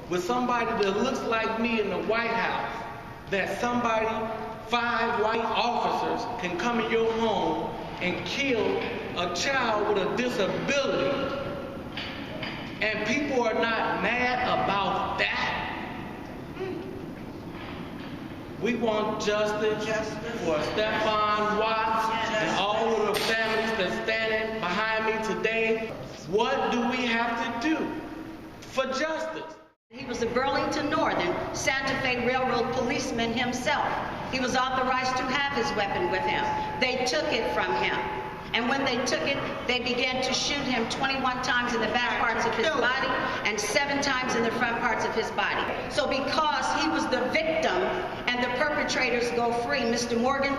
with somebody that looks like me in the White House, that somebody, 5 white officers, can come in your home and kill a child with a disability, and people are not mad about that? We want justice for Stephon Watts and all of the families that's standing behind me today. What do we have to do for justice? He was a Burlington Northern Santa Fe Railroad policeman himself. He was authorized to have his weapon with him. They took it from him. And when they took it, they began to shoot him 21 times in the back parts of his body and 7 times in the front parts of his body. So because he was the victim and the perpetrators go free, Mr. Morgan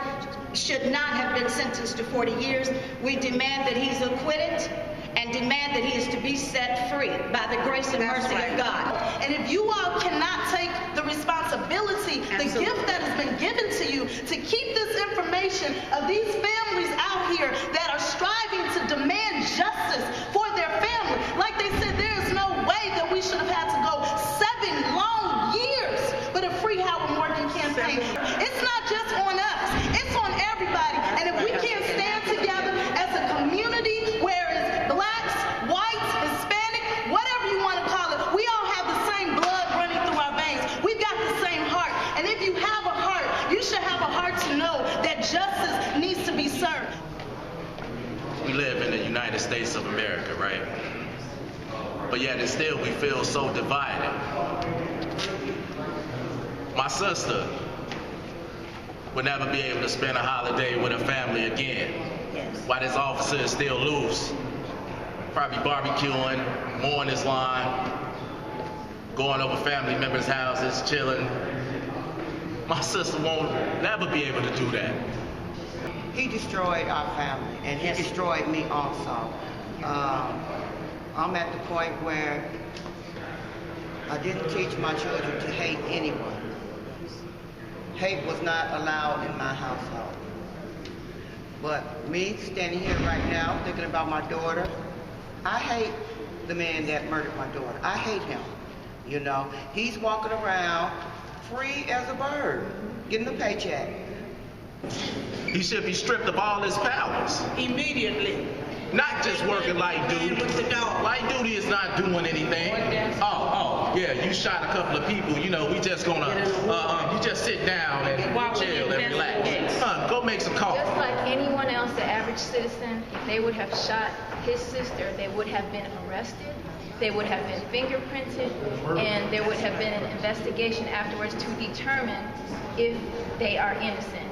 should not have been sentenced to 40 years. We demand that he's acquitted and demand that he is to be set free by the grace and mercy of God. And if you all cannot take the responsibility, the gift that has been given to you to keep this information of these families out here that are striving to demand justice for their family, like they said, there is no way that we should have had to go 7 long years for the Free Howard Morgan campaign. It's not just on us, it's on everybody. And if we can't stand together as a community, whereas blacks, whites, Hispanic, whatever you want to call it, we all have the same blood running through our veins. We've got the same heart. And if you have a heart, you should have a heart to know that justice needs to be served. We live in the United States of America, right? But yet and still we feel so divided. My sister would never be able to spend a holiday with her family again. While this officer is still loose, probably barbecuing, mowing his lawn, going over family members' houses, chilling. My sister won't never be able to do that. He destroyed our family, and he destroyed me also. I'm at the point where I didn't teach my children to hate anyone. Hate was not allowed in my household. But me standing here right now thinking about my daughter, I hate the man that murdered my daughter. I hate him. You know, he's walking around free as a bird, getting a paycheck. He should be stripped of all his powers. Immediately. Not just working light duty. Light duty is not doing anything. Oh, yeah, you shot a couple of people, you know, we just gonna, you just sit down and chill and relax. Go make some coffee. Just like anyone else, the average citizen, if they would have shot his sister, they would have been arrested, they would have been fingerprinted, and there would have been an investigation afterwards to determine if they are innocent.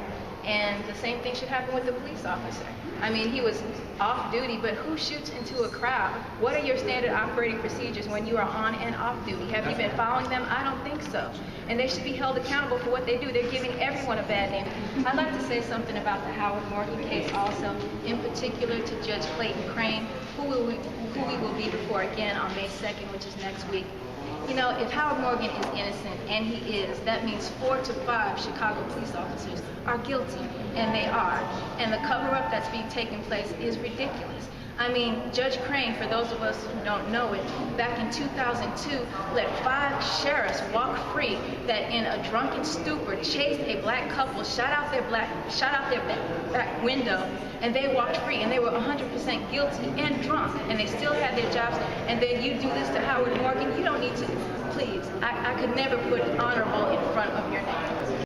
And the same thing should happen with the police officer. I mean, he was off duty, but who shoots into a crowd? What are your standard operating procedures when you are on and off duty? Have you been following them? I don't think so. And they should be held accountable for what they do. They're giving everyone a bad name. I'd like to say something about the Howard Morgan case also, in particular to Judge Clayton Crane, who we will be before again on May 2nd, which is next week. You know, if Howard Morgan is innocent, and he is, that means 4 to 5 Chicago police officers are guilty, and they are. And the cover-up that's being taken place is ridiculous. I mean, Judge Crane, for those of us who don't know it, back in 2002, let 5 sheriffs walk free that in a drunken stupor chased a black couple, shot out their back window, and they walked free, and they were 100% guilty and drunk, and they still had their jobs. And then you do this to Howard Morgan? You don't need to, please. I could never put honorable in front